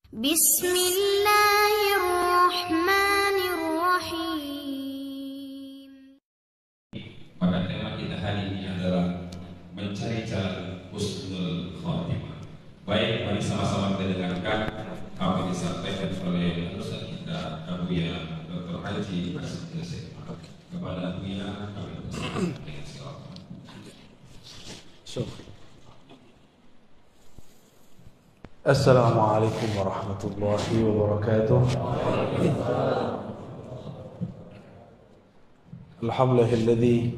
Bismillahirrahmanirrahim. Pada tema kita hari ini adalah mencari jalan husnul khotimah. Baik, mari sama-sama kita dengarkan apa yang disampaikan oleh Ustaz kita Abuya Dr. Haji Hasan Yasir. Kepada Abuya kami persilakan dengan silakan. Assalamualaikum warahmatullahi wabarakatuh. Alhamdulillahilladzi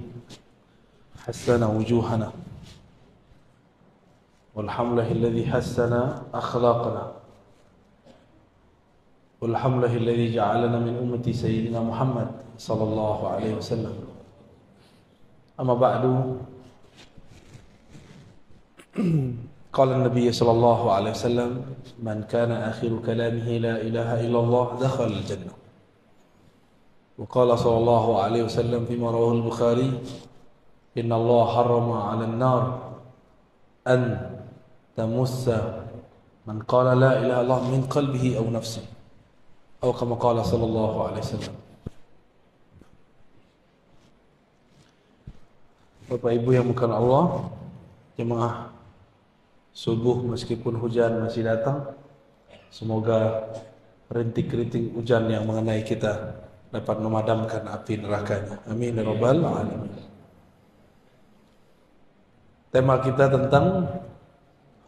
hassana wujuhana walhamdulillahilladzi hassana akhlaqana walhamdulillahilladzi ja'alana min ummati sayyidina Muhammad sallallahu alaihi wasallam. Amma ba'du. Qala an-nabiy sallallahu alaihi wasallam, man kana akhiru kalamihi la ilaha illallah dakhala al-jannah. Wa qala sallallahu alaihi wasallam fima rawahu al-Bukhari, inna Allah harrama 'ala an-nar an tamussa man qala la ilaha illallah min qalbihi aw nafsihi. Atau kama qala sallallahu alaihi wasallam. Bapak Ibu yang bukan Allah, jemaah subuh meskipun hujan masih datang, semoga rintik-rintik hujan yang mengenai kita dapat memadamkan api nerakanya. Amin ya rabbal alamin. Tema kita tentang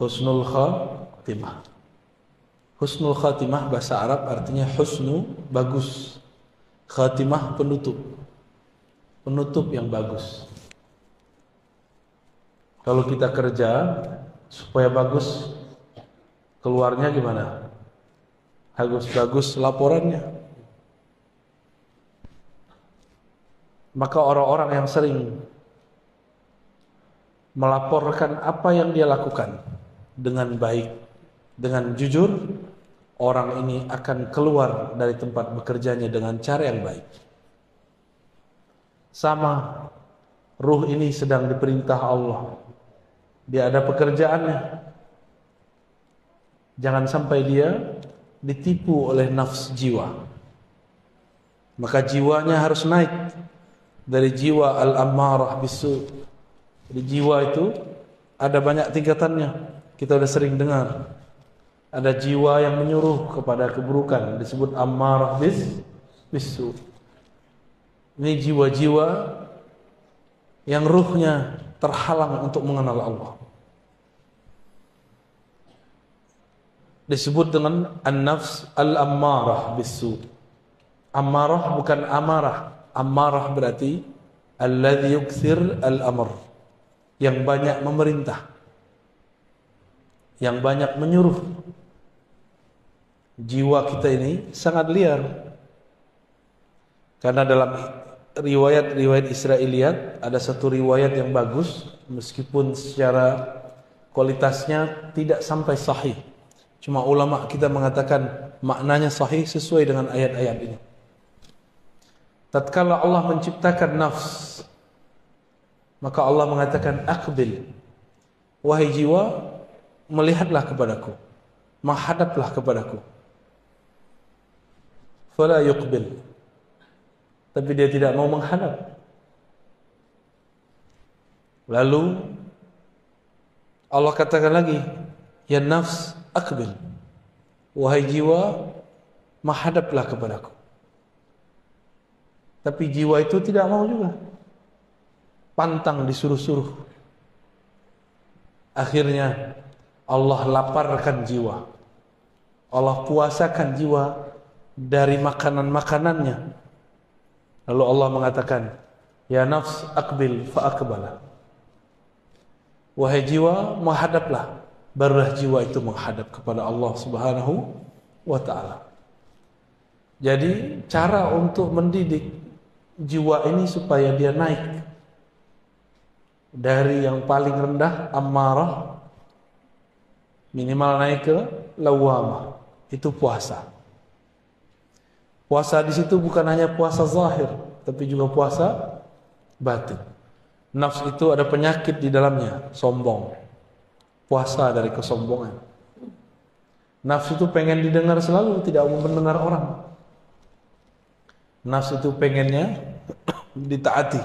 husnul khatimah. Husnul khatimah bahasa Arab artinya husnu, bagus. Khatimah, penutup. Penutup yang bagus. Kalau kita kerja supaya bagus, keluarnya gimana? Bagus laporannya. Maka orang-orang yang sering melaporkan apa yang dia lakukan dengan baik, dengan jujur, orang ini akan keluar dari tempat bekerjanya dengan cara yang baik. Sama, ruh ini sedang diperintah Allah. Dia ada pekerjaannya. Jangan sampai dia ditipu oleh nafsu jiwa. Maka jiwanya harus naik dari jiwa al-ammarah bisu. Di jiwa itu ada banyak tingkatannya. Kita sudah sering dengar. Ada jiwa yang menyuruh kepada keburukan, disebut ammarah bisu. Ini jiwa-jiwa yang ruhnya terhalang untuk mengenal Allah. Disebut dengan an-nafs al-ammarah bisu. Ammarah bukan amarah. Ammarah berarti alladhi yukthir al-amr, yang banyak memerintah, yang banyak menyuruh. Jiwa kita ini sangat liar. Karena dalam riwayat Israiliyat ada satu riwayat yang bagus, meskipun secara kualitasnya tidak sampai sahih. Cuma ulama kita mengatakan maknanya sahih sesuai dengan ayat-ayat ini. Tatkala Allah menciptakan nafs, maka Allah mengatakan aqbil, wahai jiwa, melihatlah kepadaku, menghadaplah kepadaku. Fala yuqbil, tapi dia tidak mau menghadap. Lalu Allah katakan lagi, ya nafs aqbil, wahai jiwa, menghadaplah kepadaku. Tapi jiwa itu tidak mau juga, pantang disuruh-suruh. Akhirnya Allah laparkan jiwa, Allah puasakan jiwa dari makanan-makanannya. Lalu Allah mengatakan, ya nafs aqbil fa aqbala, wahai jiwa, menghadaplah. Barulah jiwa itu menghadap kepada Allah Subhanahu wa ta'ala. Jadi cara untuk mendidik jiwa ini supaya dia naik dari yang paling rendah ammarah, minimal naik ke lawamah, itu puasa. Puasa di situ bukan hanya puasa zahir, tapi juga puasa batin. Nafs itu ada penyakit di dalamnya, sombong. Puasa dari kesombongan. Nafsu itu pengen didengar selalu, tidak mau mendengar orang. Nafsu itu pengennya ditaati,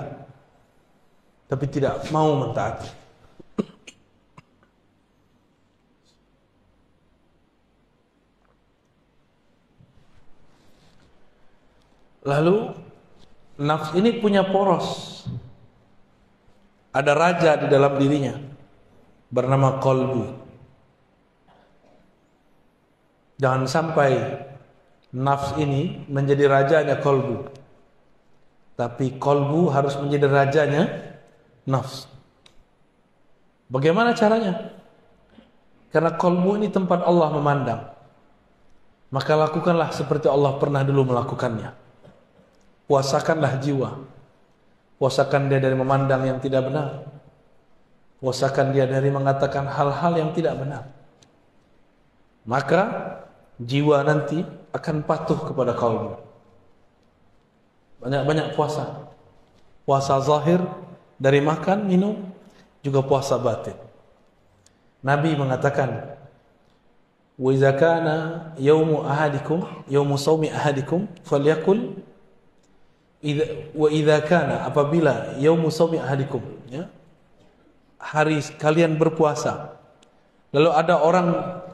tapi tidak mau mentaati. Lalu nafsu ini punya poros. Ada raja di dalam dirinya bernama qalbu. Jangan sampai nafs ini menjadi rajanya qalbu, tapi qalbu harus menjadi rajanya nafs. Bagaimana caranya? Karena qalbu ini tempat Allah memandang, maka lakukanlah seperti Allah pernah dulu melakukannya. Puasakanlah jiwa, puasakan dia dari memandang yang tidak benar, puasakan dia dari mengatakan hal-hal yang tidak benar. Maka jiwa nanti akan patuh kepada qalbu. Banyak-banyak puasa. Puasa zahir dari makan, minum, juga puasa batin. Nabi mengatakan, "Wa idza kana yaumu ahadikum, yaumu shaumi ahadikum, falyakul wa idza kana apabila yaumu shaumi ahadikum, ya, hari kalian berpuasa, lalu ada orang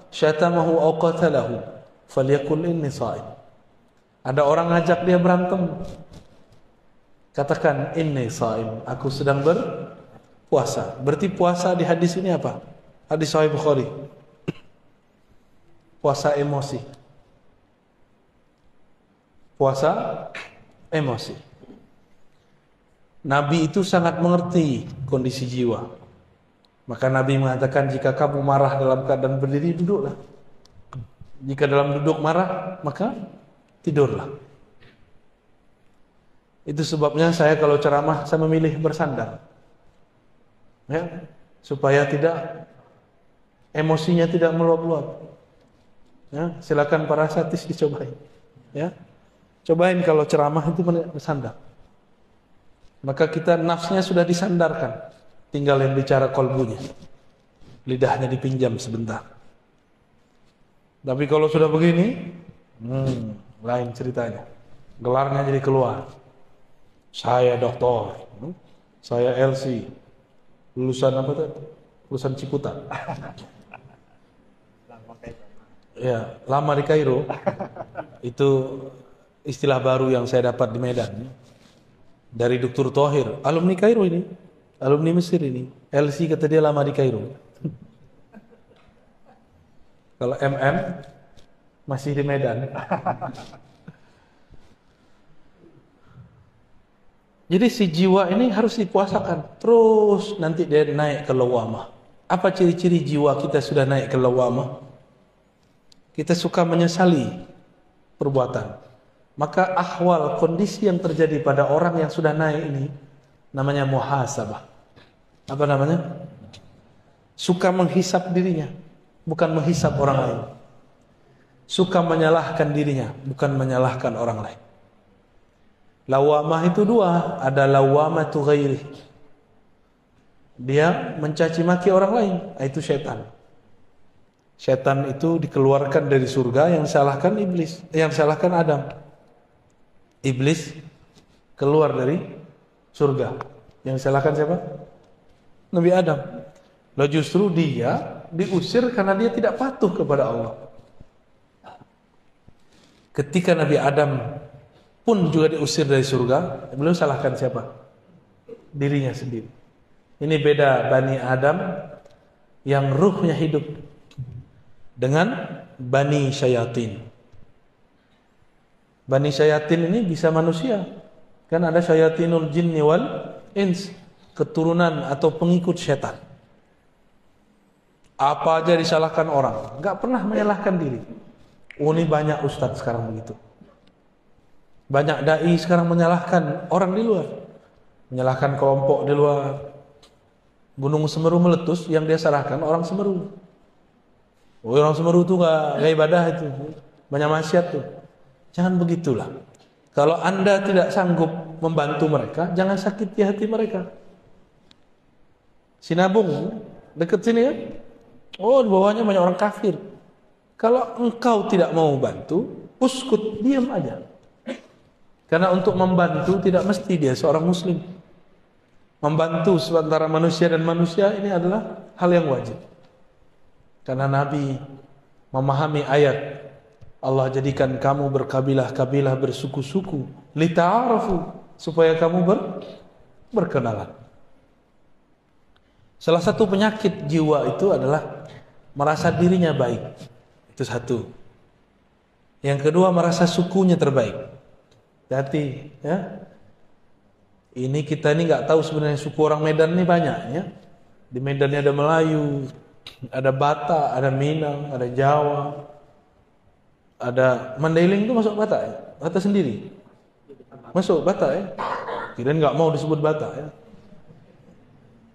syatamahu aw qatalahu, falyakul inni shaim." Ada orang ngajak dia berantem, katakan inni shaim, aku sedang berpuasa. Berarti puasa di hadis ini apa? Hadis Sahih Bukhari. Puasa emosi. Puasa emosi. Nabi itu sangat mengerti kondisi jiwa. Maka Nabi mengatakan, jika kamu marah dalam keadaan berdiri, duduklah. Jika dalam duduk marah, maka tidurlah. Itu sebabnya saya kalau ceramah, saya memilih bersandar, ya, supaya tidak emosinya tidak meluap-luap. Ya, silakan para satis dicobain. Ya, cobain kalau ceramah itu bersandar. Maka kita nafsnya sudah disandarkan, tinggal yang bicara kolbunya, lidahnya dipinjam sebentar. Tapi kalau sudah begini, lain ceritanya. Gelarnya jadi keluar. Saya doktor, saya LC, lulusan apa tuh? Lulusan Ciputat. Ya, lama di Kairo. Itu istilah baru yang saya dapat di Medan. Dari Dr. Thohir, alumni Kairo ini, alumni Mesir ini. LC kata dia lama di Kairo. Kalau MM masih di Medan. Jadi si jiwa ini harus dipuasakan. Terus nanti dia naik ke lawamah. Apa ciri-ciri jiwa kita sudah naik ke lawamah? Kita suka menyesali perbuatan. Maka ahwal, kondisi yang terjadi pada orang yang sudah naik ini namanya muhasabah. Apa namanya? Suka menghisap dirinya, bukan menghisap orang lain. Suka menyalahkan dirinya, bukan menyalahkan orang lain. Lawamah itu dua, ada lawamatu ghairi. Dia mencaci maki orang lain, itu setan. Setan itu dikeluarkan dari surga, yang salahkan iblis, yang salahkan Adam. Iblis keluar dari surga, yang salahkan siapa? Nabi Adam. Lalu justru dia diusir karena dia tidak patuh kepada Allah. Ketika Nabi Adam pun juga diusir dari surga, beliau salahkan siapa? Dirinya sendiri. Ini beda Bani Adam yang ruhnya hidup dengan Bani Syayatin. Bani Syayatin ini bisa manusia. Kan ada Syayatinul Jinni wal Ins, keturunan atau pengikut setan. Apa aja disalahkan orang, enggak pernah menyalahkan diri. Ini banyak ustadz sekarang begitu. Banyak dai sekarang menyalahkan orang di luar, menyalahkan kelompok di luar. Gunung Semeru meletus, yang dia salahkan orang Semeru. Oh, orang Semeru itu nggak ibadah itu, banyak maksiat tuh. Jangan begitulah. Kalau Anda tidak sanggup membantu mereka, jangan sakiti hati mereka. Sinabung dekat sini kan? Oh, di bawahnya banyak orang kafir. Kalau engkau tidak mau bantu, uskut, diam aja. Karena untuk membantu tidak mesti dia seorang muslim. Membantu seantara manusia dan manusia ini adalah hal yang wajib. Karena Nabi memahami ayat Allah jadikan kamu berkabilah-kabilah, bersuku-suku, lita'arafu, supaya kamu berkenalan. Salah satu penyakit jiwa itu adalah merasa dirinya baik. Itu satu. Yang kedua, merasa sukunya terbaik. Hati, ya. Ini kita ini nggak tahu sebenarnya suku orang Medan ini banyak, ya. Di Medan ada Melayu, ada Batak, ada Minang, ada Jawa, ada Mandailing itu masuk Batak, ya? Batak sendiri. Masuk Batak, ya. Kirain nggak mau disebut Batak, ya.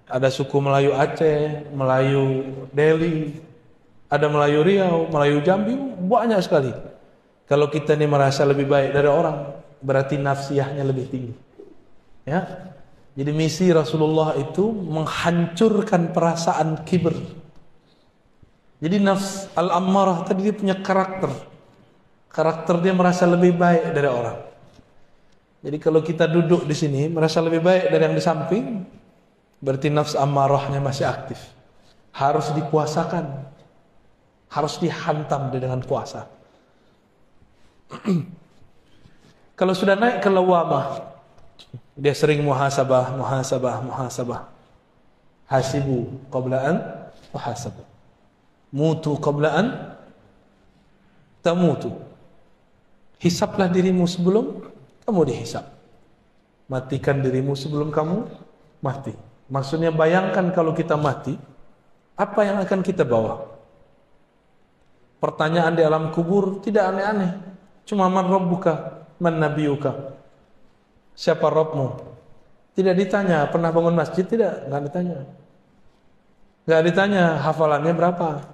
Ada suku Melayu Aceh, Melayu Delhi, ada Melayu Riau, Melayu Jambi, banyak sekali. Kalau kita ini merasa lebih baik dari orang, berarti nafsiyahnya lebih tinggi. Ya. Jadi misi Rasulullah itu menghancurkan perasaan kibir. Jadi nafs al-ammarah tadi dia punya karakter. Karakter dia merasa lebih baik dari orang. Jadi kalau kita duduk di sini merasa lebih baik dari yang di samping, berarti nafs amarahnya masih aktif. Harus dipuasakan. Harus dihantam dengan puasa. Kalau sudah naik ke lawamah, dia sering muhasabah. Hasibu qablaan muhasabah. Mutu qablaan tamutu. Hisaplah dirimu sebelum kamu dihisap. Matikan dirimu sebelum kamu mati. Maksudnya bayangkan kalau kita mati, apa yang akan kita bawa? Pertanyaan di alam kubur tidak aneh-aneh. Cuma man rabbuka, man nabiyuka. Siapa Rabbmu? Tidak ditanya pernah bangun masjid, tidak, enggak ditanya. Enggak ditanya hafalannya berapa.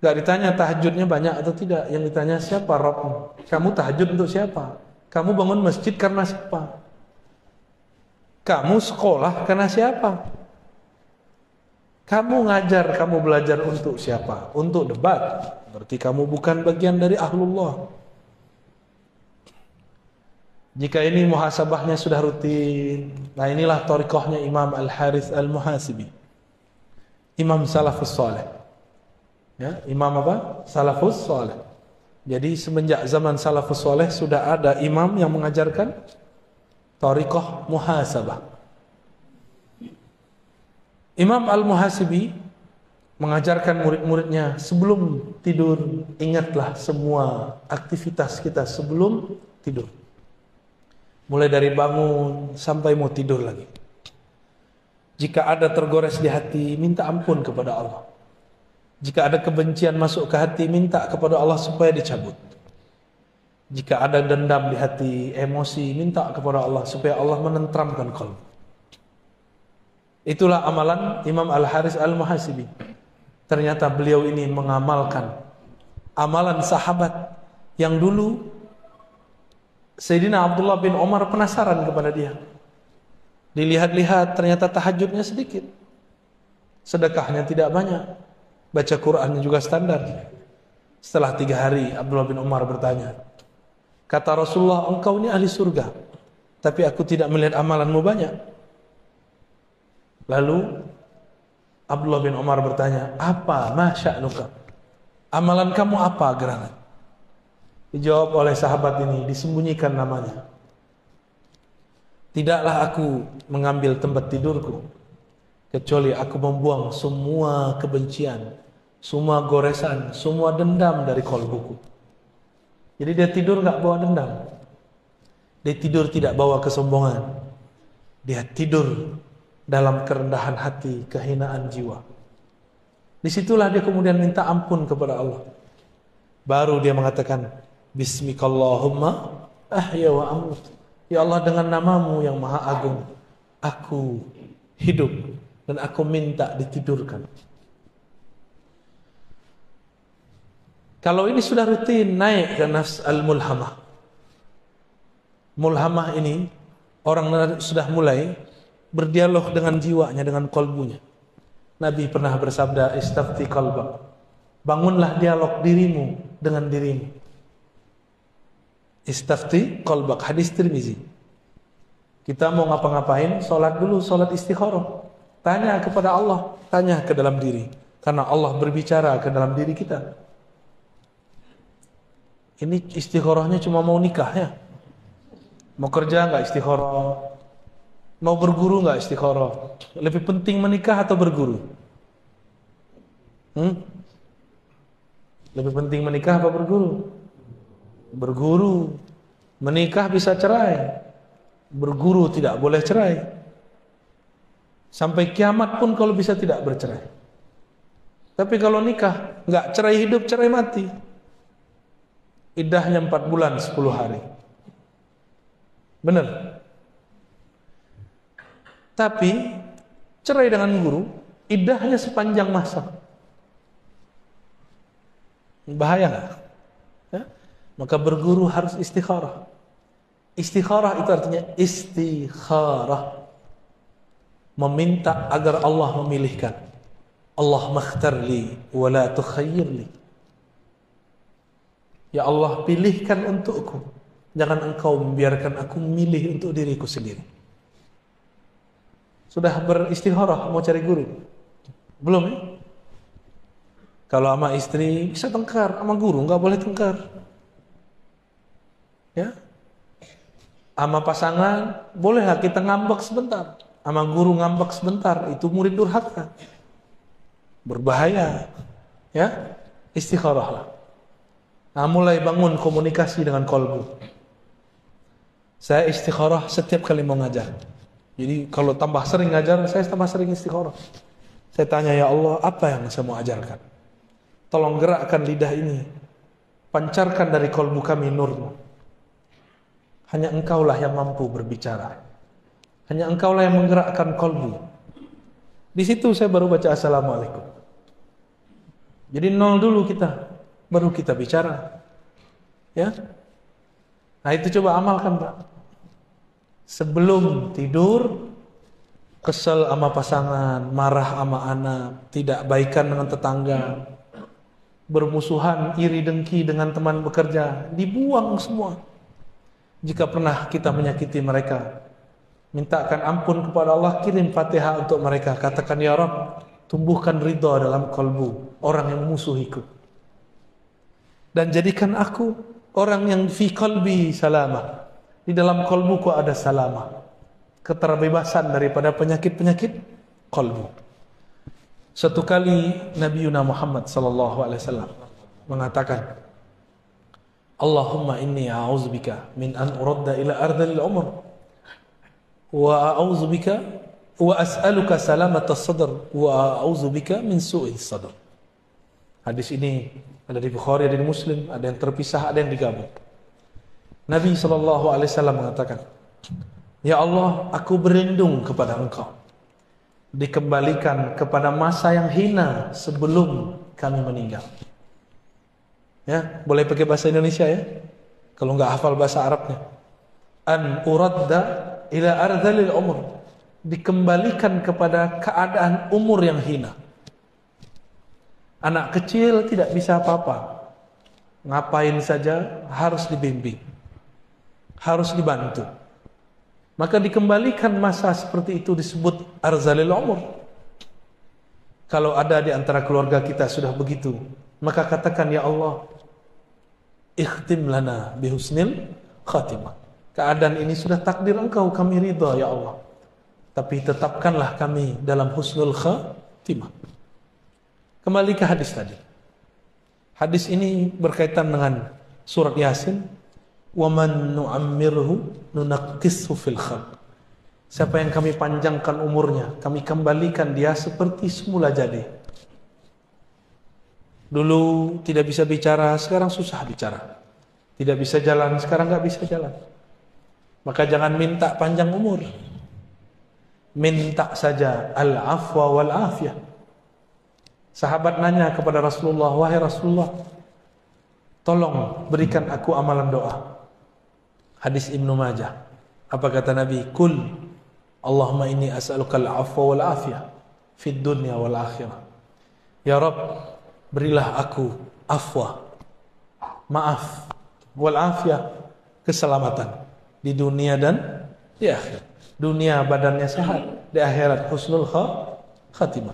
Enggak ditanya tahajudnya banyak atau tidak. Yang ditanya siapa Rabbmu? Kamu tahajud untuk siapa? Kamu bangun masjid karena siapa? Kamu sekolah karena siapa? Kamu ngajar, kamu belajar untuk siapa? Untuk debat. Berarti kamu bukan bagian dari ahlullah. Jika ini muhasabahnya sudah rutin. Nah inilah thariqahnya Imam Al-Harith Al-Muhasibi. Imam Salafus Saleh. Ya, Imam apa? Salafus Saleh. Jadi semenjak zaman Salafus Saleh sudah ada imam yang mengajarkan thariqah muhasabah. Imam Al-Muhasibi mengajarkan murid-muridnya sebelum tidur, ingatlah semua aktivitas kita sebelum tidur. Mulai dari bangun sampai mau tidur lagi. Jika ada tergores di hati, minta ampun kepada Allah. Jika ada kebencian masuk ke hati, minta kepada Allah supaya dicabut. Jika ada dendam di hati, emosi, minta kepada Allah supaya Allah menentramkan qalb. Itulah amalan Imam Al-Harith Al-Muhasibi. Ternyata beliau ini mengamalkan amalan sahabat yang dulu Sayyidina Abdullah bin Umar penasaran kepada dia. Dilihat-lihat ternyata tahajudnya sedikit, sedekahnya tidak banyak, baca Qur'annya juga standar. Setelah 3 hari Abdullah bin Umar bertanya, kata Rasulullah, engkau ini ahli surga, tapi aku tidak melihat amalanmu banyak. Lalu Abdullah bin Umar bertanya, apa masya'nuka? Amalan kamu apa gerangan? Dijawab oleh sahabat ini, disembunyikan namanya. Tidaklah aku mengambil tempat tidurku, kecuali aku membuang semua kebencian, semua goresan, semua dendam dari kolbuku. Jadi dia tidur nggak bawa dendam. Dia tidur tidak bawa kesombongan. Dia tidur dalam kerendahan hati, kehinaan jiwa. Disitulah dia kemudian minta ampun kepada Allah. Baru dia mengatakan, Bismikallahumma ahya wa amut. Ya Allah, dengan namamu yang maha agung, aku hidup dan aku minta ditidurkan. Kalau ini sudah rutin naik ke nafs al-mulhamah. Mulhamah ini orang sudah mulai berdialog dengan jiwanya, dengan kolbunya. Nabi pernah bersabda, istafti qalbak. Bangunlah dialog dirimu dengan dirimu. Istafti qalbak, hadis Tirmizi. Kita mau ngapa-ngapain, sholat dulu, sholat istikharah. Tanya kepada Allah, tanya ke dalam diri. Karena Allah berbicara ke dalam diri kita. Ini istikharahnya cuma mau nikah ya. Mau kerja nggak istikharah? Mau berguru nggak istikharah? Lebih penting menikah atau berguru? Lebih penting menikah apa berguru? Berguru. Menikah bisa cerai. Berguru tidak boleh cerai. Sampai kiamat pun kalau bisa tidak bercerai. Tapi kalau nikah, nggak cerai hidup, cerai mati. Iddahnya 4 bulan 10 hari. Benar. Tapi cerai dengan guru, iddahnya sepanjang masa. Bahaya nggak? Ya? Maka berguru harus istikharah. Istikharah itu artinya istikharah, meminta agar Allah memilihkan. Allah makhtarli wa la tukhayyirli. Ya Allah, pilihkan untukku, jangan engkau membiarkan aku memilih untuk diriku sendiri. Sudah beristikharah mau cari guru? Belum ya? Kalau sama istri bisa tengkar, sama guru nggak boleh tengkar. Ya? Sama pasangan bolehlah kita ngambek sebentar. Sama guru ngambek sebentar, itu murid durhaka. Berbahaya. Ya? Istikharahlah. Nah, mulai bangun komunikasi dengan kolbu. Saya istikharah setiap kali mau ngajar. Jadi kalau tambah sering ngajar, saya tambah sering istikharah. Saya tanya, ya Allah, apa yang saya mau ajarkan? Tolong gerakkan lidah ini. Pancarkan dari kolbu kami nurmu. Hanya engkaulah yang mampu berbicara. Hanya engkaulah yang menggerakkan kolbu. Di situ saya baru baca assalamualaikum. Jadi nol dulu kita, baru kita bicara. Ya. Nah itu coba amalkan Pak. Sebelum tidur, kesel sama pasangan, marah sama anak, tidak baikan dengan tetangga, bermusuhan, iri dengki dengan teman bekerja, dibuang semua. Jika pernah kita menyakiti mereka, mintakan ampun kepada Allah, kirim Fatihah untuk mereka. Katakan, ya Rabb, tumbuhkan ridha dalam kalbu orang yang memusuhiku. Dan jadikan aku orang yang fi qalbi salamah. Di dalam kalbuku ada salamah. Keterbebasan daripada penyakit-penyakit kalbu. Satu kali Nabi Muhammad SAW mengatakan, Allahumma inni a'udzubika min an uradda ila ardhil umr wa a'udzubika wa as'aluka salamata sadr wa a'udzubika min su'is sadr. Hadis ini ada di Bukhari, ada di Muslim, ada yang terpisah, ada yang digabung. Nabi SAW mengatakan, ya Allah, aku berlindung kepada Engkau dikembalikan kepada masa yang hina sebelum kami meninggal. Ya, boleh pakai bahasa Indonesia ya. Kalau nggak hafal bahasa Arabnya. An uradda ila ardhalil umur. Dikembalikan kepada keadaan umur yang hina. Anak kecil tidak bisa apa-apa. Ngapain saja harus dibimbing. Harus dibantu. Maka dikembalikan masa seperti itu disebut arzalil umur. Kalau ada di antara keluarga kita sudah begitu, maka katakan, ya Allah, ikhtim lana bihusnil khatimah. Keadaan ini sudah takdir Engkau, kami ridha ya Allah. Tapi tetapkanlah kami dalam husnul khatimah. Kembali ke hadis tadi. Hadis ini berkaitan dengan surat Yasin. Wa man nu'ammirhu nunaqqishu fil khalq. Siapa yang kami panjangkan umurnya, kami kembalikan dia seperti semula jadi. Dulu tidak bisa bicara, sekarang susah bicara. Tidak bisa jalan, sekarang nggak bisa jalan. Maka jangan minta panjang umur. Minta saja al-afwa wal afiyah. Sahabat nanya kepada Rasulullah, wahai Rasulullah, tolong berikan aku amalan doa. Hadis Ibnu Majah. Apa kata Nabi? Kul Allahumma inni as'aluka al-afwa wal afiyah fid dunya wal akhirah. Ya Rabb, berilah aku afwa, maaf, wal afiyah, keselamatan di dunia dan di akhirat. Dunia badannya sehat, di akhirat husnul khatimah.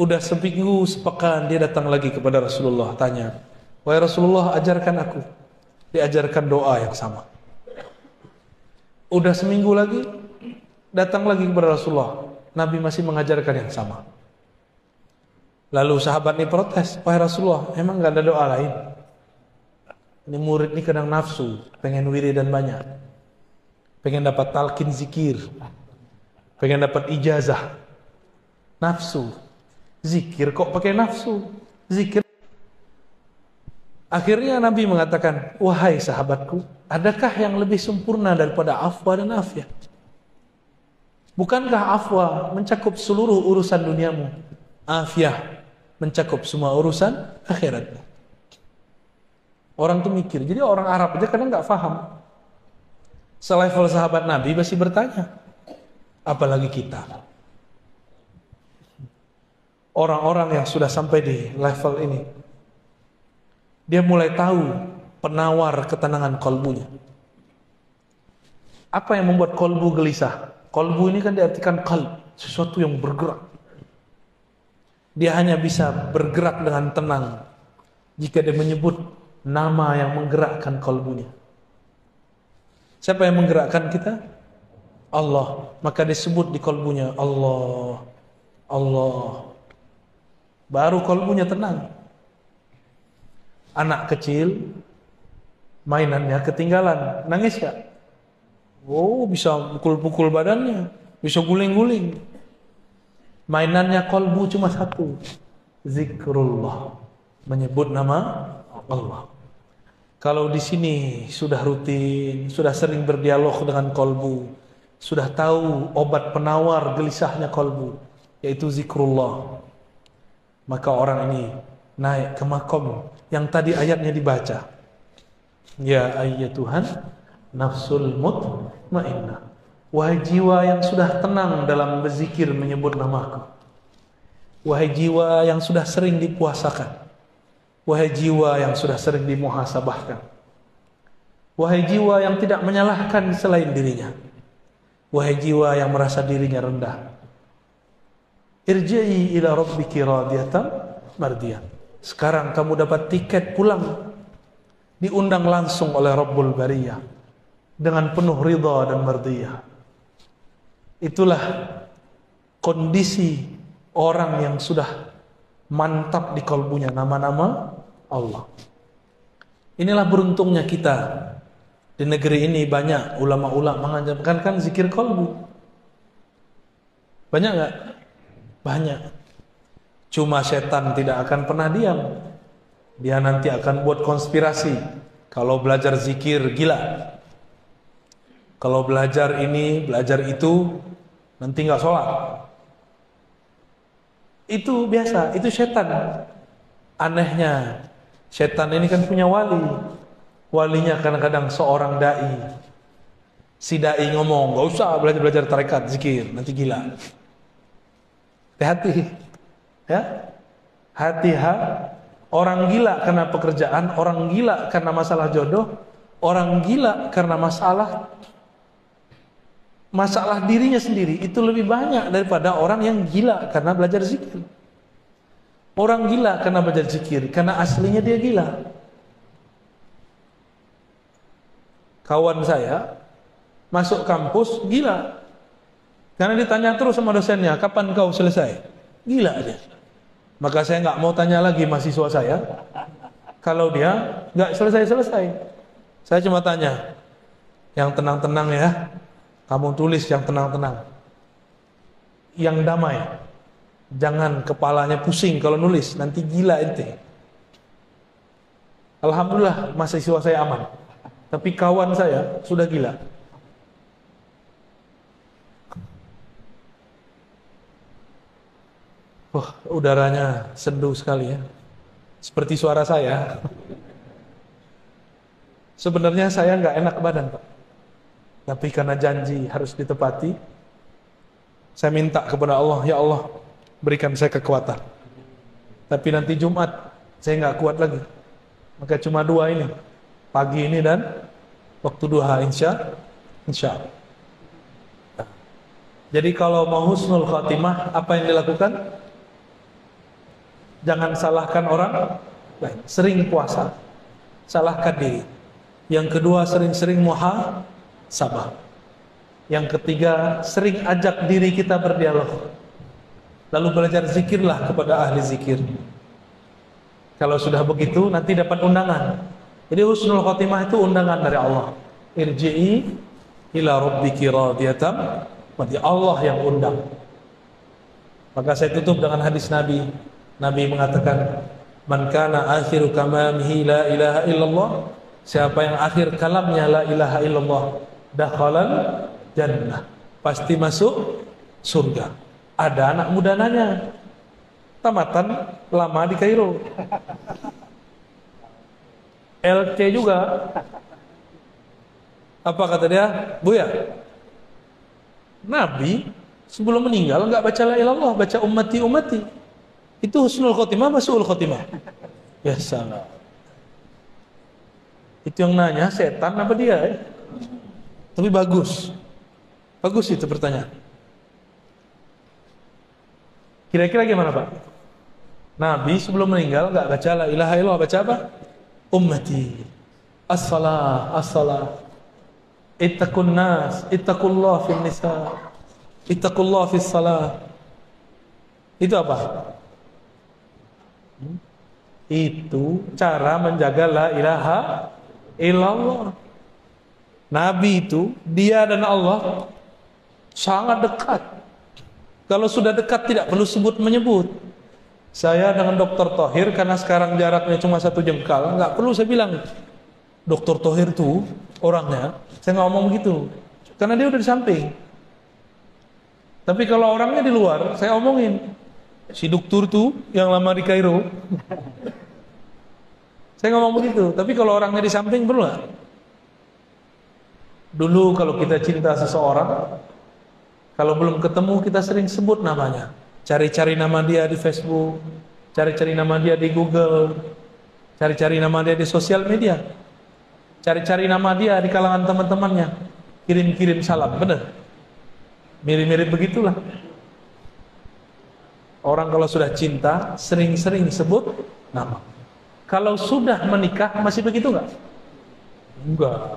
Udah seminggu sepekan dia datang lagi kepada Rasulullah, tanya, wahai Rasulullah, ajarkan aku. Diajarkan doa yang sama. Udah seminggu lagi datang lagi kepada Rasulullah, Nabi masih mengajarkan yang sama. Lalu sahabat ini protes, wahai Rasulullah, emang gak ada doa lain? Ini murid ini kadang nafsu, pengen wiridan banyak, pengen dapat talqin zikir, pengen dapat ijazah. Nafsu, zikir kok pakai nafsu, zikir. Akhirnya Nabi mengatakan, wahai sahabatku, adakah yang lebih sempurna daripada afwa dan afiyah? Bukankah afwa mencakup seluruh urusan duniamu, afiyah mencakup semua urusan akhiratmu? Orang tuh mikir, jadi orang Arab aja kadang nggak paham. Selevel sahabat Nabi masih bertanya, apalagi kita. Orang-orang yang sudah sampai di level ini, dia mulai tahu penawar ketenangan kolbunya. Apa yang membuat kolbu gelisah? Kolbu ini kan diartikan qalb, sesuatu yang bergerak. Dia hanya bisa bergerak dengan tenang jika dia menyebut nama yang menggerakkan kolbunya. Siapa yang menggerakkan kita? Allah. Maka disebut di kolbunya Allah, Allah. Baru kolbunya tenang. Anak kecil mainannya ketinggalan, nangis gak? Oh, bisa pukul-pukul badannya, bisa guling-guling. Mainannya kolbu cuma satu, zikrullah, menyebut nama Allah. Kalau di sini sudah rutin, sudah sering berdialog dengan kolbu, sudah tahu obat penawar gelisahnya kolbu, yaitu zikrullah, maka orang ini naik ke makom yang tadi ayatnya dibaca. Ya ayyatuhan nafsul mutmainnah, wahai jiwa yang sudah tenang dalam berzikir menyebut namaku, wahai jiwa yang sudah sering dipuasakan, wahai jiwa yang sudah sering dimuhasabahkan, wahai jiwa yang tidak menyalahkan selain dirinya, wahai jiwa yang merasa dirinya rendah, irji'i ila rabbiki radiyatan mardiyah. Sekarang kamu dapat tiket pulang, diundang langsung oleh Rabbul Bariyah dengan penuh ridha dan mardiyah. Itulah kondisi orang yang sudah mantap di kalbunya nama-nama Allah. Inilah beruntungnya kita. Di negeri ini banyak ulama-ulama mengajarkan kan zikir kalbu. Banyak gak? Banyak. Cuma setan tidak akan pernah diam. Dia nanti akan buat konspirasi. Kalau belajar zikir gila, kalau belajar ini, belajar itu, nanti gak sholat. Itu biasa, itu setan. Anehnya, setan ini kan punya wali. Walinya kadang-kadang seorang da'i. Si da'i ngomong, gak usah belajar tarekat, zikir, nanti gila. Hati-hati. Ya, hati-hati. Orang gila karena pekerjaan, orang gila karena masalah jodoh, orang gila karena masalah dirinya sendiri itu lebih banyak daripada orang yang gila karena belajar zikir. Orang gila karena belajar zikir karena aslinya dia gila. Kawan saya masuk kampus gila karena ditanya terus sama dosennya, kapan kau selesai? Gila dia. Maka saya nggak mau tanya lagi mahasiswa saya kalau dia nggak selesai. Saya cuma tanya, yang tenang-tenang ya, kamu tulis yang tenang-tenang, yang damai, jangan kepalanya pusing kalau nulis, nanti gila ente. Alhamdulillah mahasiswa saya aman, tapi kawan saya sudah gila. Wah, udaranya sendu sekali ya. Seperti suara saya. Sebenarnya saya nggak enak badan, Pak. Tapi karena janji harus ditepati, saya minta kepada Allah, ya Allah, berikan saya kekuatan. Tapi nanti Jumat saya nggak kuat lagi. Maka cuma 2 ini. Pagi ini dan waktu duha insya Allah. Jadi kalau mau husnul khatimah, apa yang dilakukan? Jangan salahkan orang lain. Sering puasa, salahkan diri. Yang kedua, sering-sering muhasabah. Yang ketiga, sering ajak diri kita berdialog. Lalu belajar zikirlah kepada ahli zikir. Kalau sudah begitu, nanti dapat undangan. Jadi husnul khatimah itu undangan dari Allah. Irji'i ila rabbiki radiyatan, berarti Allah yang undang. Maka saya tutup dengan hadis Nabi. Nabi mengatakan, man kana akhiru kamamihi la ilaha illallah, siapa yang akhir kalamnya la ilaha illallah, dakhalal jannah, pasti masuk surga. Ada anak muda nanya, tamatan lama di Kairo, LC juga. Apa kata dia? Buya, Nabi sebelum meninggal nggak baca la ilallah, baca ummati ummati. Itu husnul khotimah, masu'ul khotimah. Ya salah. Itu yang nanya setan apa dia? Tapi bagus. Bagus itu pertanyaan. Kira-kira gimana Pak? Nabi sebelum meninggal nggak baca la ilaha illallah, baca apa? Ummati, as-salah, as-salah, ittaqun nas, ittaqullah fil nisa, ittaqullah fis salah. Itu apa? Itu cara menjaga la ilaha illallah. Nabi itu, dia dan Allah sangat dekat. Kalau sudah dekat tidak perlu sebut menyebut. Saya dengan Dr. Thohir, karena sekarang jaraknya cuma 1 jengkal, nggak perlu saya bilang Dr. Thohir tuh orangnya. Saya nggak ngomong begitu, karena dia udah di samping. Tapi kalau orangnya di luar, saya omongin si dokter tuh yang lama di Kairo. Saya ngomong begitu. Tapi kalau orangnya di samping, perlu nggak? Dulu kalau kita cinta seseorang, kalau belum ketemu kita sering sebut namanya. Cari-cari nama dia di Facebook, cari-cari nama dia di Google, cari-cari nama dia di sosial media, cari-cari nama dia di kalangan teman-temannya, kirim-kirim salam, benar? Mirip-mirip begitulah. Orang kalau sudah cinta, sering-sering sebut nama. Kalau sudah menikah, masih begitu nggak? Enggak.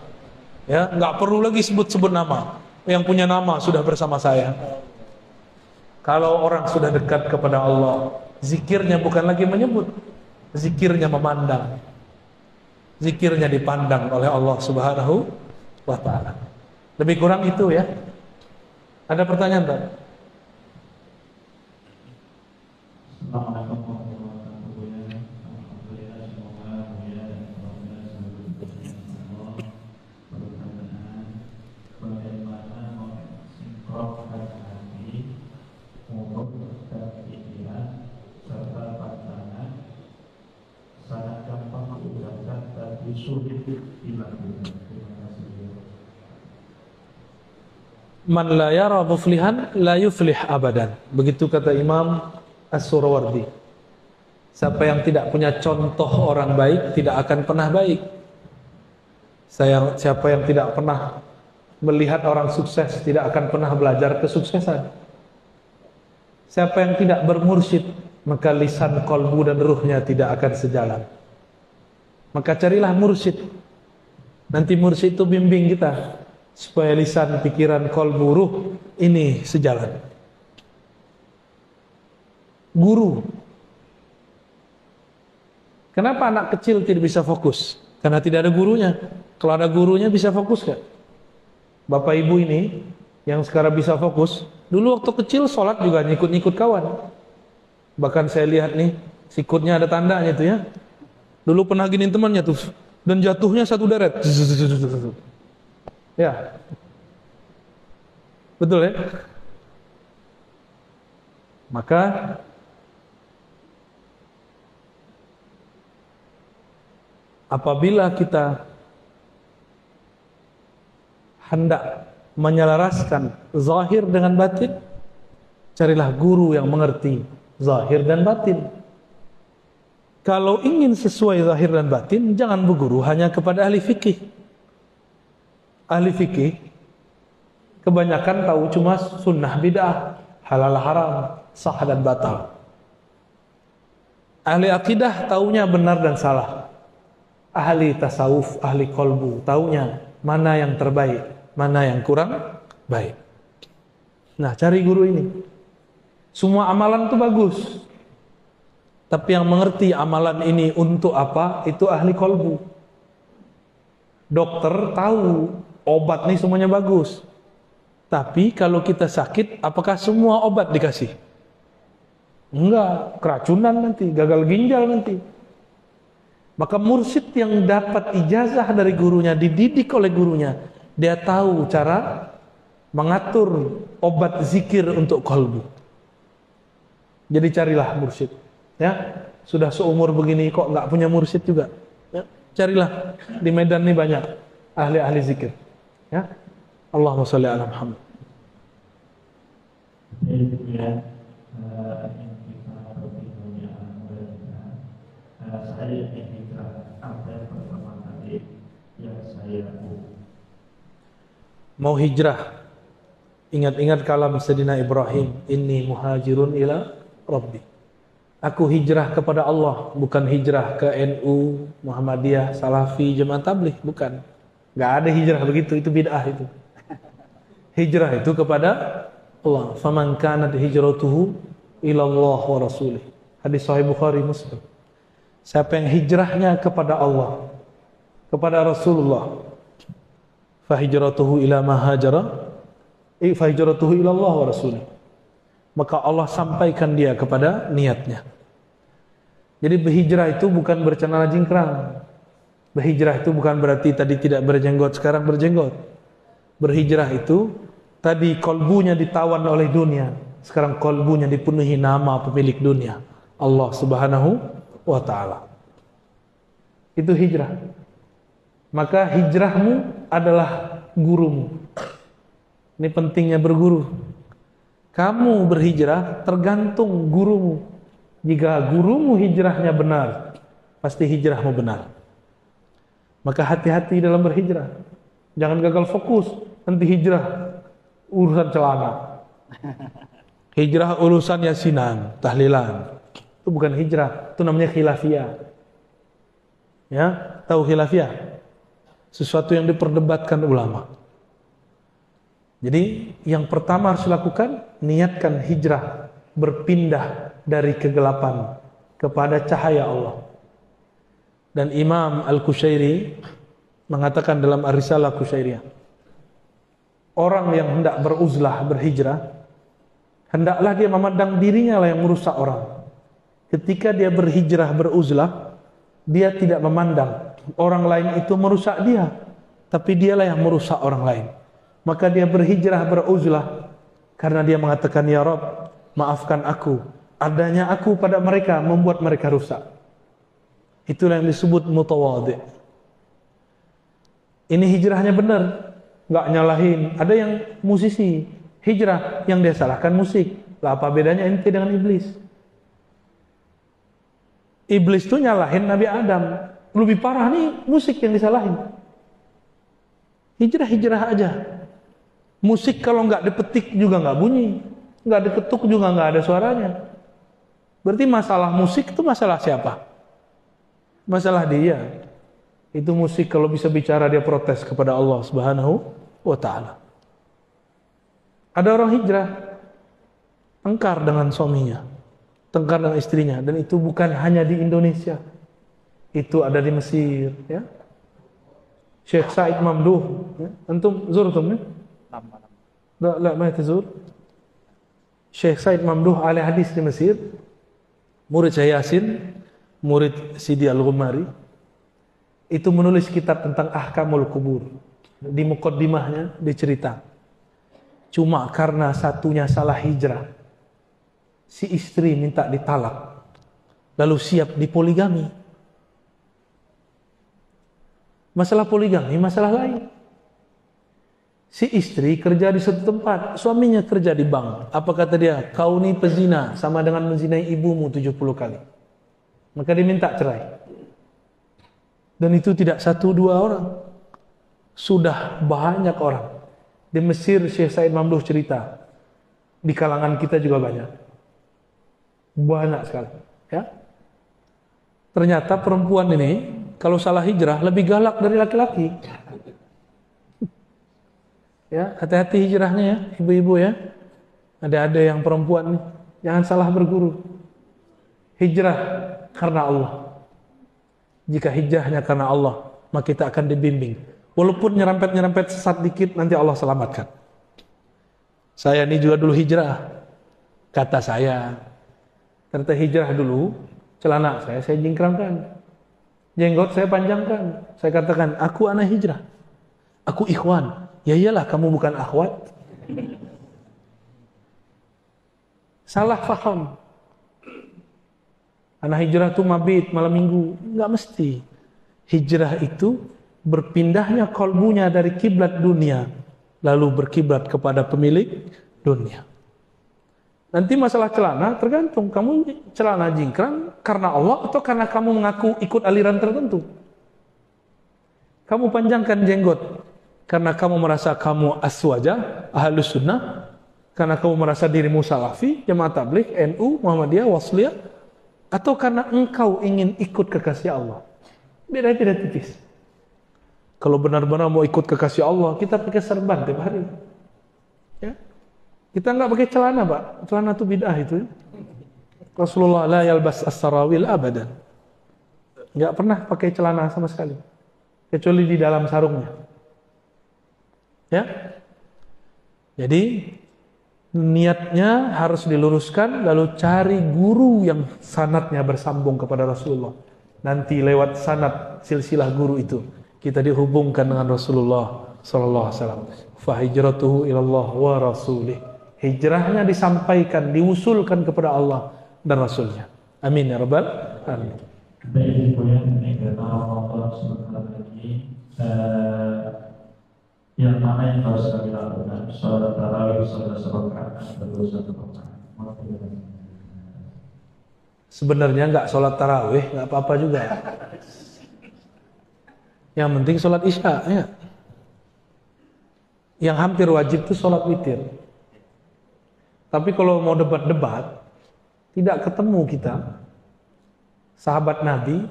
Ya, nggak perlu lagi sebut-sebut nama. Yang punya nama sudah bersama saya. Kalau orang sudah dekat kepada Allah, zikirnya bukan lagi menyebut, zikirnya memandang, zikirnya dipandang oleh Allah Subhanahu wa Ta'ala. Lebih kurang itu ya. Ada pertanyaan tak? Man la yara muflihan la yuflih abadan. Begitu kata Imam As-Surawardi. Siapa yang tidak punya contoh orang baik tidak akan pernah baik. Siapa yang tidak pernah melihat orang sukses tidak akan pernah belajar kesuksesan. Siapa yang tidak bermursyid, maka lisan, kolbu dan ruhnya tidak akan sejalan. Maka carilah mursyid. Nanti mursyid itu bimbing kita supaya lisan, pikiran, kolbu, ruh ini sejalan. Guru. Kenapa anak kecil tidak bisa fokus? Karena tidak ada gurunya. Kalau ada gurunya bisa fokus gak? Bapak ibu ini yang sekarang bisa fokus, dulu waktu kecil sholat juga nyikut-nyikut kawan. Bahkan saya lihat nih, sikutnya ada tandanya tuh ya. Dulu pernah giniin temannya tuh, dan jatuhnya satu deret. Ya, betul ya. Maka apabila kita hendak menyelaraskan zahir dengan batin, carilah guru yang mengerti zahir dan batin. Kalau ingin sesuai zahir dan batin, jangan berguru hanya kepada ahli fikih. Ahli fikih kebanyakan tahu cuma sunnah bid'ah, halal haram, sah dan batal. Ahli akidah taunya benar dan salah. Ahli tasawuf, ahli kolbu taunya mana yang terbaik, mana yang kurang baik. Nah, cari guru ini. Semua amalan itu bagus, tapi yang mengerti amalan ini untuk apa, itu ahli kolbu. Dokter tahu obat nih semuanya bagus, tapi kalau kita sakit, apakah semua obat dikasih? Enggak, keracunan nanti, gagal ginjal nanti. Maka mursyid yang dapat ijazah dari gurunya, dididik oleh gurunya, dia tahu cara mengatur obat zikir untuk kolbu. Jadi carilah mursyid. Ya, sudah seumur begini kok nggak punya mursyid juga. Ya, carilah, di Medan ini banyak ahli-ahli zikir. Ya, Allahumma sholli ala Muhammad. Saya hijrah apa yang pertama kali yang saya mau hijrah. Ingat-ingat kalam Sayyidina Ibrahim, inni muhajirun ila Rabbi. Aku hijrah kepada Allah, bukan hijrah ke NU, Muhammadiyah, Salafi, Jemaah Tabligh, bukan. Enggak ada hijrah begitu, itu bid'ah itu. Hijrah itu kepada Allah. Faman kanat hijratuhu ila Allah wa rasulih. Hadis sahih Bukhari Muslim. Siapa yang hijrahnya kepada Allah, kepada Rasulullah, fa hijratuhu ila ma hajara, fa hijratuhu ila Allah wa rasulih. Maka Allah sampaikan dia kepada niatnya. Jadi berhijrah itu bukan bercelana jingkrang. Berhijrah itu bukan berarti tadi tidak berjenggot, sekarang berjenggot. Berhijrah itu tadi kolbunya ditawan oleh dunia, sekarang kolbunya dipenuhi nama pemilik dunia, Allah Subhanahu wa ta'ala. Itu hijrah. Maka hijrahmu adalah gurumu. Ini pentingnya berguru. Kamu berhijrah tergantung gurumu. Jika gurumu hijrahnya benar, pasti hijrahmu benar. Maka hati-hati dalam berhijrah. Jangan gagal fokus, nanti hijrah urusan celana. Hijrah urusan yasinan, tahlilan. Itu bukan hijrah, itu namanya khilafiyah. Ya, tahu khilafiyah? Sesuatu yang diperdebatkan ulama. Jadi, yang pertama harus dilakukan, niatkan hijrah, berpindah dari kegelapan kepada cahaya Allah. Dan Imam Al-Qushairi mengatakan dalam Ar-Risalah Qushairiyah, orang yang hendak beruzlah, berhijrah, hendaklah dia memandang dirinya lah yang merusak orang. Ketika dia berhijrah, beruzlah, dia tidak memandang orang lain itu merusak dia, tapi dialah yang merusak orang lain. Maka dia berhijrah, beruzlah, karena dia mengatakan, ya Rabb, maafkan aku, adanya aku pada mereka membuat mereka rusak. Itulah yang disebut mutawadhi'. Ini hijrahnya benar, nggak nyalahin. Ada yang musisi hijrah, yang dia salahkan musik. Lah apa bedanya ente dengan iblis? Iblis itu nyalahin Nabi Adam. Lebih parah nih musik yang disalahin. Hijrah aja. Musik kalau nggak dipetik juga nggak bunyi, nggak diketuk juga nggak ada suaranya. Berarti masalah musik itu masalah siapa? Masalah dia. Itu musik kalau bisa bicara dia protes kepada Allah Subhanahu wa ta'ala. Ada orang hijrah, tengkar dengan suaminya, tengkar dengan istrinya, dan itu bukan hanya di Indonesia, itu ada di Mesir. Ya, Syekh Said Mamduh, ya. Antum zurtum ya? La ma tazur. Syekh Said Mamduh ahli hadis di Mesir, murid Syekh Yasin, murid Sidi Al-Ghumari, itu menulis kitab tentang ahkamul kubur. Di muqaddimahnya dicerita, cuma karena satunya salah hijrah, si istri minta ditalak, lalu siap dipoligami. Masalah poligami, masalah lain. Si istri kerja di satu tempat, suaminya kerja di bank. Apa kata dia? Kau ni pezina, sama dengan menzinai ibumu 70 kali. maka diminta cerai. Dan itu tidak satu dua orang, sudah banyak orang. Di Mesir Syekh Said Mamduh cerita, di kalangan kita juga banyak sekali. Ya, ternyata perempuan ini kalau salah hijrah lebih galak dari laki-laki. Ya, hati-hati hijrahnya ya, ibu-ibu ya. Ada yang perempuan nih, jangan salah berguru. Hijrah karena Allah. Jika hijrahnya karena Allah, maka kita akan dibimbing. Walaupun nyerempet sesat dikit, nanti Allah selamatkan. Saya ini juga dulu hijrah. Kata saya, ternyata hijrah dulu, celana saya jingkrangkan. Jenggot saya panjangkan. Saya katakan, aku anak hijrah. Aku ikhwan. Ya iyalah, kamu bukan akhwat. Salah faham. Anak hijrah itu mabit, malam minggu. Enggak mesti. Hijrah itu berpindahnya kalbunya dari kiblat dunia, lalu berkiblat kepada pemilik dunia. Nanti masalah celana tergantung, kamu celana jingkrang karena Allah atau karena kamu mengaku ikut aliran tertentu. Kamu panjangkan jenggot karena kamu merasa kamu aswaja, ahlus sunnah, karena kamu merasa dirimu salafi, jamaah tabligh, NU, Muhammadiyah, Wasliyah, atau karena engkau ingin ikut kekasih Allah. Beda-beda tipis. Kalau benar-benar mau ikut kekasih Allah, kita pakai serban tiap hari. Ya. Kita enggak pakai celana, Pak. Celana itu bid'ah itu. Rasulullah la yalbas as-sarawil abadan. Enggak pernah pakai celana sama sekali. Kecuali di dalam sarungnya. Ya. Jadi niatnya harus diluruskan, lalu cari guru yang sanadnya bersambung kepada Rasulullah. Nanti lewat sanad silsilah guru itu kita dihubungkan dengan Rasulullah sallallahu alaihi wasallam. Fa hijratuhu ilallah wa rasulih. Hijrahnya disampaikan, diusulkan kepada Allah dan Rasulnya. Amin ya rabbal alamin. Baik, kemudian karena Allah sebentar lagi yang mana yang harus kami lakukan, sholat tarawih, sholat rakaat atau satu rakaat. Sebenarnya nggak sholat tarawih, nggak apa-apa juga. Yang penting sholat isya, ya. Yang hampir wajib itu sholat witir. Tapi kalau mau debat-debat, tidak ketemu kita. Sahabat Nabi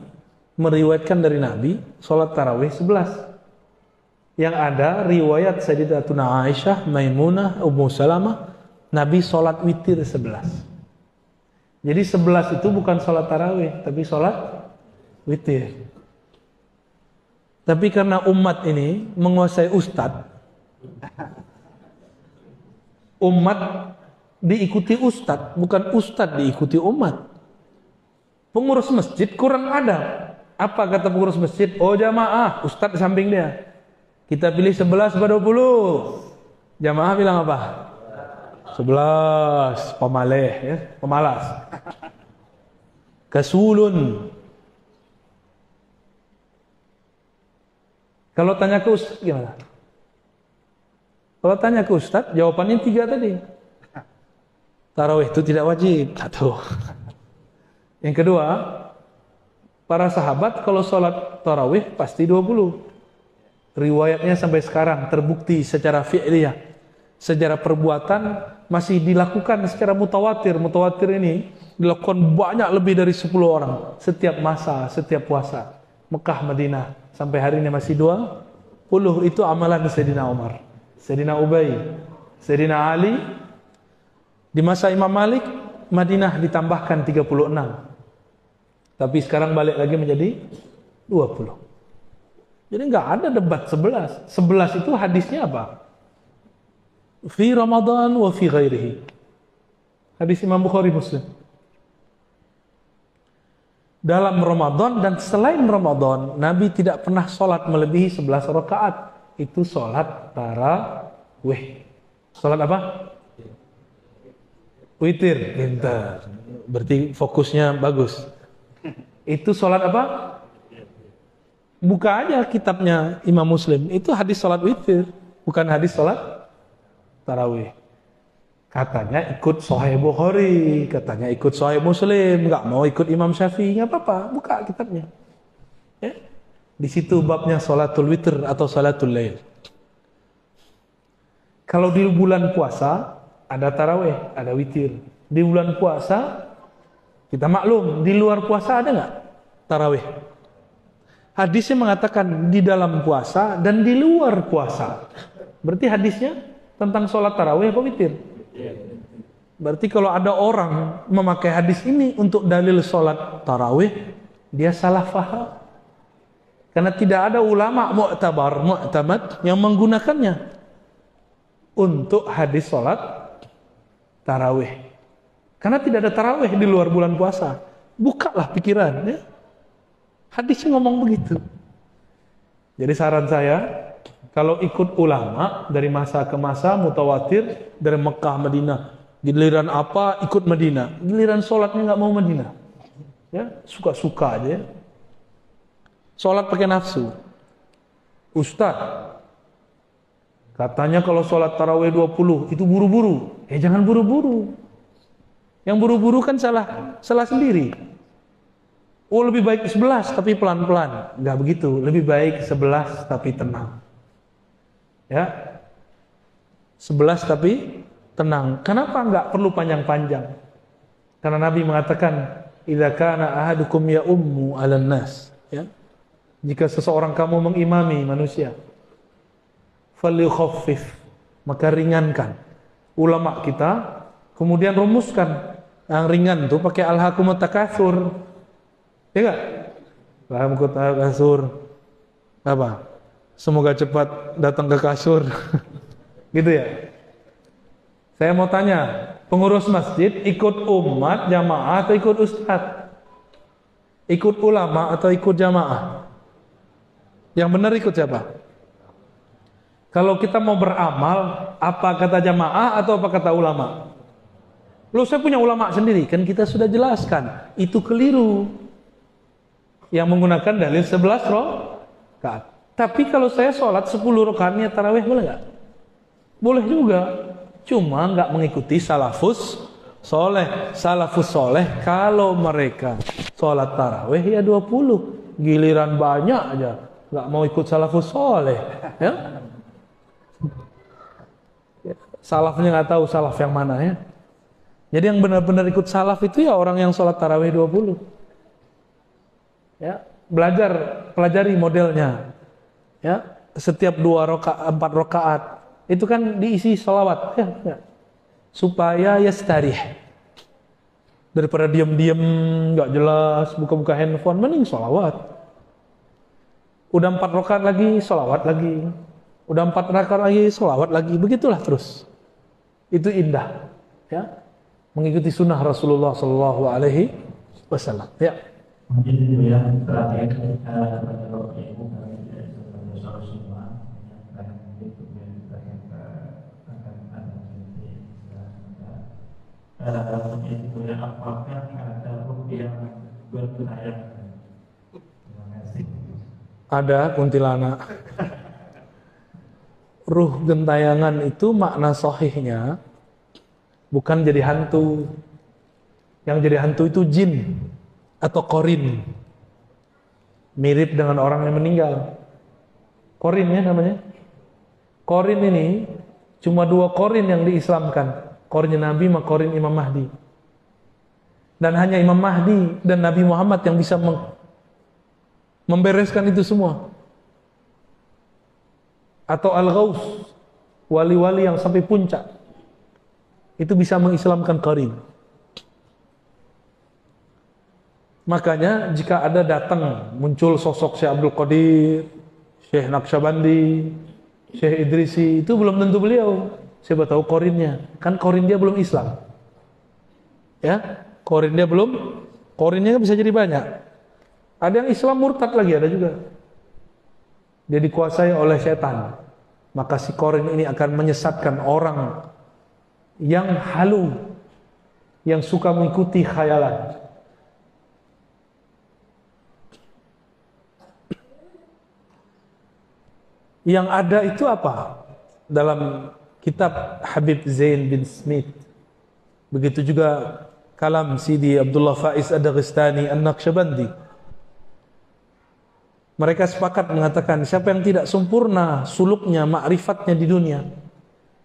meriwayatkan dari Nabi sholat tarawih 11. Yang ada riwayat Sayyidatuna Aisyah, Maimunah, Ummu Salamah, Nabi sholat witir 11. Jadi 11 itu bukan sholat tarawih, tapi sholat witir. Tapi karena umat ini menguasai ustadz, umat diikuti ustadz, bukan ustadz diikuti umat. Pengurus masjid kurang adab. Apa kata pengurus masjid? Oh jamaah, ustadz di samping dia. Kita pilih 11 pada 20. Jamaah bilang apa? 11, pemaleh, ya, pemalas. Kasulun. Kalau tanya ke ustaz gimana? Kalau tanya ke ustaz, jawabannya 3 tadi. Tarawih itu tidak wajib. 1. Yang kedua, para sahabat kalau sholat tarawih pasti 20. Riwayatnya sampai sekarang terbukti secara fi'liyah, secara perbuatan masih dilakukan secara mutawatir. Mutawatir ini dilakukan banyak lebih dari 10 orang setiap masa, setiap puasa. Mekah, Madinah, sampai hari ini masih 20. Itu amalan Sayyidina Umar, Sayyidina Ubay, Sayyidina Ali. Di masa Imam Malik, Madinah ditambahkan 36. Tapi sekarang balik lagi menjadi 20. Jadi nggak ada debat 11. 11 itu hadisnya apa? Fi Ramadan wa fi ghairihi. Hadis Imam Bukhari Muslim. Dalam Ramadan dan selain Ramadan, Nabi tidak pernah sholat melebihi 11 rakaat. Itu sholat tarawih. Sholat apa? Witir. Pintar. Berarti fokusnya bagus. Itu sholat apa? Buka aja kitabnya Imam Muslim. Itu hadis sholat witir, bukan hadis sholat tarawih. Katanya ikut Sahih Bukhari, katanya ikut Sahih Muslim, nggak mau ikut Imam Syafi'i, nggak apa-apa, buka kitabnya. Ya. Di situ babnya sholatul witr atau sholatul lail. Kalau di bulan puasa ada tarawih, ada witir. Di bulan puasa kita maklum, di luar puasa ada nggak tarawih? Hadisnya mengatakan di dalam puasa dan di luar puasa. Berarti hadisnya tentang sholat tarawih apa witir? Berarti kalau ada orang memakai hadis ini untuk dalil sholat tarawih, dia salah faham. Karena tidak ada ulama mu'tamad yang menggunakannya untuk hadis sholat tarawih. Karena tidak ada tarawih di luar bulan puasa. Bukalah pikiran, ya. Hadisnya ngomong begitu. Jadi saran saya, kalau ikut ulama dari masa ke masa mutawatir dari Mekah Madinah, giliran apa ikut Madinah, giliran sholatnya nggak mau Madinah, ya suka-suka aja. Sholat pakai nafsu. Ustaz, katanya kalau sholat tarawih 20 itu buru-buru. Jangan buru-buru. Yang buru-buru kan salah sendiri. Oh, lebih baik 11 tapi pelan-pelan. Enggak begitu. Lebih baik 11 tapi tenang. Ya. 11 tapi tenang. Kenapa enggak perlu panjang-panjang? Karena Nabi mengatakan, "Idza kana ahadukum ya ummu 'alan nas." Ya. Jika seseorang kamu mengimami manusia, falyukhaffif, maka ringankan. Ulama kita kemudian rumuskan yang ringan tuh pakai alhaakumut takatsur. Ya enggak? Alhaakumut takatsur. Apa? Semoga cepat datang ke kasur. Gitu ya. Saya mau tanya, pengurus masjid ikut umat jamaah atau ikut ustaz? Ikut ulama atau ikut jamaah? Yang benar ikut siapa? Kalau kita mau beramal, apa kata jamaah atau apa kata ulama? Loh, saya punya ulama sendiri, kan kita sudah jelaskan. Itu keliru. Yang menggunakan dalil 11 rakaat. Tapi kalau saya sholat 10 rakaatnya tarawih boleh nggak? Boleh juga. Cuma nggak mengikuti salafus soleh. Salafus soleh kalau mereka sholat tarawih ya 20. Giliran banyak aja. Nggak mau ikut salafus soleh. Ya? Salafnya nggak tahu salaf yang mana ya. Jadi yang benar-benar ikut salaf itu ya orang yang sholat tarawih 20. Ya, pelajari modelnya. Ya, setiap 4 rakaat itu kan diisi salawat ya. Supaya yastarih. Daripada diam-diam nggak jelas, buka-buka handphone, mending salawat. Udah 4 rakaat lagi, salawat lagi. Udah 4 rakaat lagi, salawat lagi. Begitulah terus. Itu indah, ya, mengikuti sunnah Rasulullah Sallallahu Alaihi Wasallam. Ya. Mungkin itu ya terakhir pada waktu itu kami tidak bisa semua menyampaikan itu yang akan ada mungkin itu ya apakah ada ruh yang berbayang? Terima kasih. Ada kuntilanak. Ruh gentayangan itu makna sahihnya bukan jadi hantu. Yang jadi hantu itu jin atau korin. Mirip dengan orang yang meninggal. Korin ya namanya. Korin ini cuma 2 korin yang diislamkan. Korinnya Nabi sama korin Imam Mahdi. Dan hanya Imam Mahdi dan Nabi Muhammad yang bisa membereskan itu semua. Atau Al-Ghaus, wali-wali yang sampai puncak, itu bisa mengislamkan qarin. Makanya jika ada datang muncul sosok Syekh Abdul Qadir, Syekh Naqsyabandi, Syekh Idrisi, itu belum tentu beliau. Siapa tahu qarinnya, kan qarin dia belum Islam. Ya, qarinnya bisa jadi banyak. Ada yang Islam murtad lagi, ada juga. Dia dikuasai oleh setan. Maka si korin ini akan menyesatkan orang yang halu, yang suka mengikuti khayalan. Yang ada itu apa? Dalam kitab Habib Zain bin Smith. Begitu juga kalam Sidi Abdullah Faiz Ad-Daghestani An-Naqsyabandi. Mereka sepakat mengatakan siapa yang tidak sempurna suluknya, ma'rifatnya di dunia,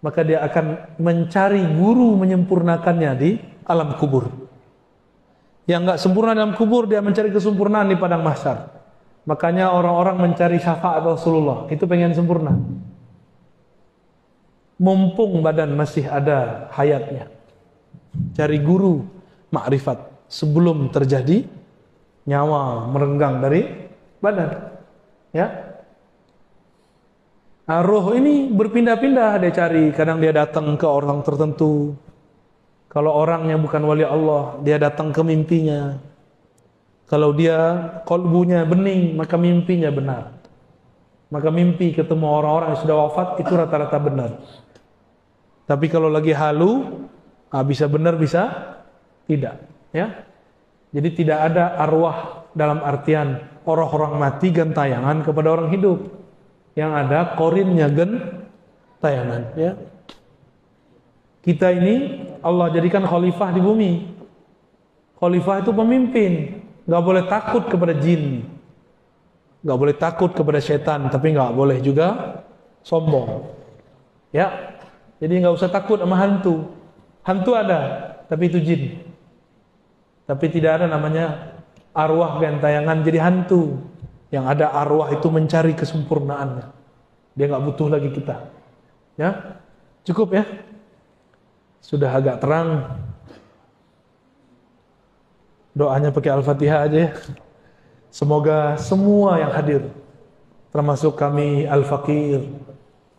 maka dia akan mencari guru menyempurnakannya di alam kubur. Yang enggak sempurna dalam kubur, dia mencari kesempurnaan di padang mahsyar. Makanya orang-orang mencari syafaat Rasulullah, itu pengen sempurna. Mumpung badan masih ada hayatnya, cari guru ma'rifat sebelum terjadi nyawa merenggang dari badan. Ya. Nah, roh ini berpindah-pindah, dia cari, kadang dia datang ke orang tertentu. Kalau orangnya bukan wali Allah, dia datang ke mimpinya. Kalau dia qalbunya bening, maka mimpinya benar. Maka mimpi ketemu orang-orang yang sudah wafat itu rata-rata benar. Tapi kalau lagi halu, bisa benar bisa tidak, ya. Jadi tidak ada arwah dalam artian orang-orang mati gentayangan kepada orang hidup. Yang ada korinnya gentayangan, ya. Kita ini Allah jadikan khalifah di bumi. Khalifah itu pemimpin, nggak boleh takut kepada jin, nggak boleh takut kepada setan, tapi nggak boleh juga sombong, ya. Jadi nggak usah takut sama hantu. Hantu ada, tapi itu jin. Tapi tidak ada namanya arwah gentayangan jadi hantu. Yang ada arwah itu mencari kesempurnaannya. Dia nggak butuh lagi kita. Ya, cukup ya. Sudah agak terang. Doanya pakai Al-Fatihah aja ya. Semoga semua yang hadir, termasuk kami Al-Faqir,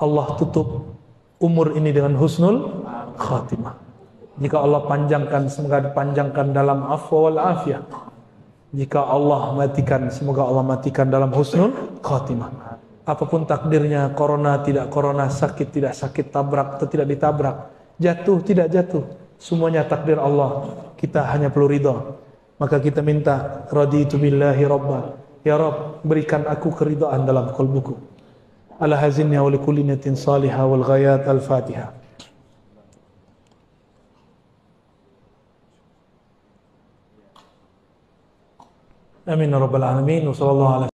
Allah tutup umur ini dengan husnul khatimah. Jika Allah panjangkan, semoga dipanjangkan dalam afwa wal afiyah. Jika Allah matikan, semoga Allah matikan dalam husnul khatimah. Apapun takdirnya, corona tidak corona, sakit tidak sakit, tabrak atau tidak ditabrak, jatuh tidak jatuh, semuanya takdir Allah. Kita hanya perlu ridha. Maka kita minta, raditu billahi rabba, ya Rabb, berikan aku keridhaan dalam qalbuku. Ala hazinni wa likulli niyatin salihah wal ghayat. Al-Fatihah. Amin ya rabbal alamin. Wa sallallahu ala